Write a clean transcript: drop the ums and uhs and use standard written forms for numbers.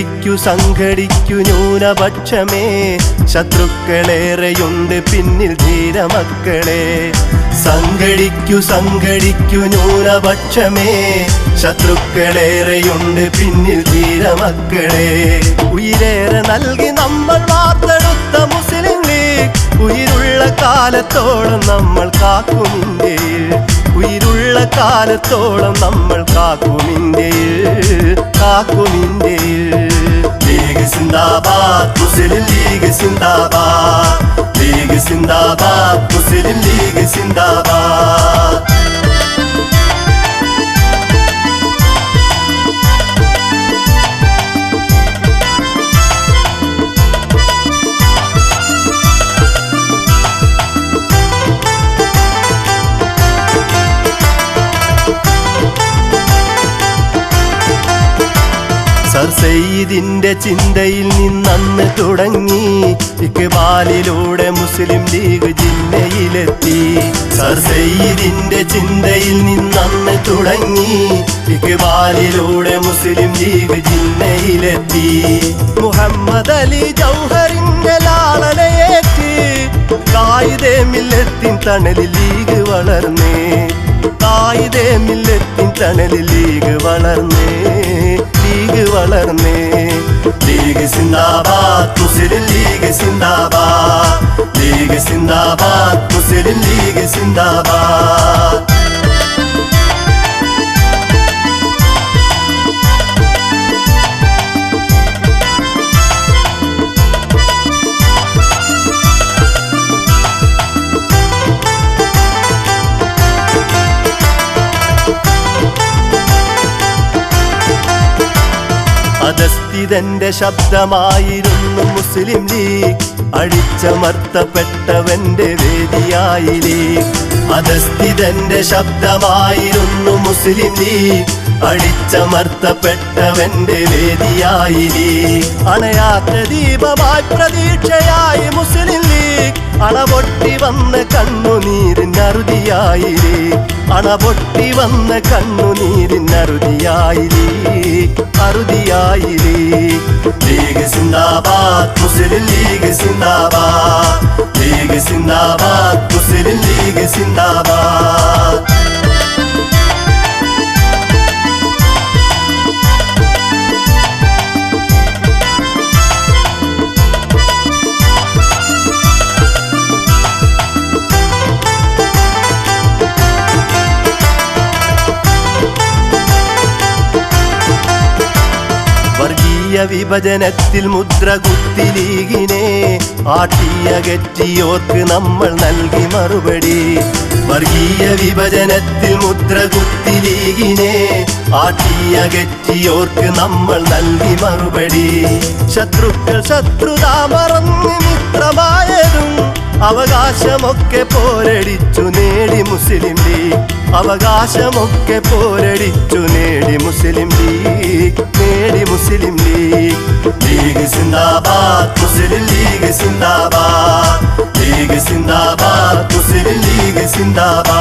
സംഘടിക്കു ന്യൂനപക്ഷമേ, ശത്രുക്കളേറെയുണ്ട് പിന്നിൽ ധീരമക്കളെ. സംഘടിക്കു ന്യൂനപക്ഷമേ, ശത്രുക്കളേറെയുണ്ട് പിന്നിൽ ധീരമക്കളെ. ഉയിരേറെ നൽകി നമ്മൾ വാർത്തെടുത്ത മുസ്ലിം ലീഗ് ഉயிருള്ള കാലത്തോളം നമ്മൾ കാക്കും ഇന്ത്യയിൽ. ഉயிருള്ള കാലത്തോളം നമ്മൾ കാക്കും ഇന്ത്യയിൽ, കാക്കും ഇന്ത്യയിൽ. ലീഗ് സിന്ദാബാദ്, മുസ്ലിം ലീഗ് സിന്ദാബാദ്. ലീഗ് സിന്ദാബാദ്, മുസ്ലിം ലീഗ് സിന്ദാബാദ്. സർ സയ്യിദിന്റെ ചിന്തയിൽ നിന്നന്ന് തുടങ്ങി, ഇക്ബാലിലൂടെ മുസ്ലിം ലീഗ് ജിന്നയിലെത്തി. സർ സയ്യിദിന്റെ ചിന്തയിൽ നിന്നന്ന് തുടങ്ങി, ഇക്ബാലിലൂടെ മുസ്ലിം ലീഗ് ജിന്നയിലെത്തി. മുഹമ്മദ് അലി ജൗഹറിന്റെ ലാളനയേറ്റ് കായിദേ മില്ലത്തിൻ തണലിൽ ലീഗ് വളർന്നേ. കായിദേ മില്ലത്തിൻ തണലിൽ ലീഗ് വളർന്നേ, ലീഗ് വളർന്നേ. ലീഗ് സിന്ദാബാദ്, മുസ്ലിം ലീഗ് സിന്ദാബാദ്. ലീഗ് സിന്ദാബാദ്, മുസ്ലിം ലീഗ് സിന്ദാബാദ്. അധസ്ഥിതന്റെ ശബ്ദമായിരുന്നു മുസ്ലിം ലീഗ്, അടിച്ചമർത്തപ്പെട്ടവന്റെ വേദിയായി ലീഗ്. അധസ്ഥിതന്റെ ശബ്ദമായിരുന്നു മുസ്ലിം ലീഗ്, അടിച്ചമർത്തപ്പെട്ടവന്റെ വേദിയായി ലീഗ്. അണയാത്ത ദീപമായി പ്രതീക്ഷയായി മുസ്ലിം ലീഗ്, അണപൊട്ടി വന്ന കണ്ണുനീരിനറുതിയായി ലീഗ്. അണപൊട്ടി വന്ന കണ്ണുനീരിനറുതിയായി ലീഗ്, അറുതിയായി ലീഗ്. ലീഗ് സിന്ദാബാദ്, മുസ്ലിം ലീഗ് സിന്ദാബാദ്. ലീഗ് സിന്ദാബാദ്, മുസ്ലിം ലീഗ് സിന്ദാബാദ്. വിഭജനത്തിൽ മുദ്ര കുത്തി ലീഗിനെ ആട്ടിയകറ്റിയോർക്ക് നമ്മൾ നൽകി മറുപടി. വർഗീയ വിഭജനത്തിൽ മുദ്ര കുത്തി ലീഗിനെ ആട്ടിയകറ്റിയോർക്ക് നമ്മൾ നൽകി മറുപടി. ശത്രുക്കൾ ശത്രുത മറന്ന് മിത്രമായതും അവകാശമൊക്കെ പോരടിച്ചു നേടി മുസ്ലിം ലീഗ്. അവകാശമൊക്കെ പോരടിച്ചു നേടി മുസ്ലിം ലീഗ്, നേടി മുസ്ലിം ലീഗ്. ലീഗ് സിന്ദാബാദ്, മുസ്ലിം ലീഗ് സിന്ദാബാദ്. ലീഗ് സിന്ദാബാദ്, മുസ്ലിം ലീഗ് സിന്ദാബാദ്.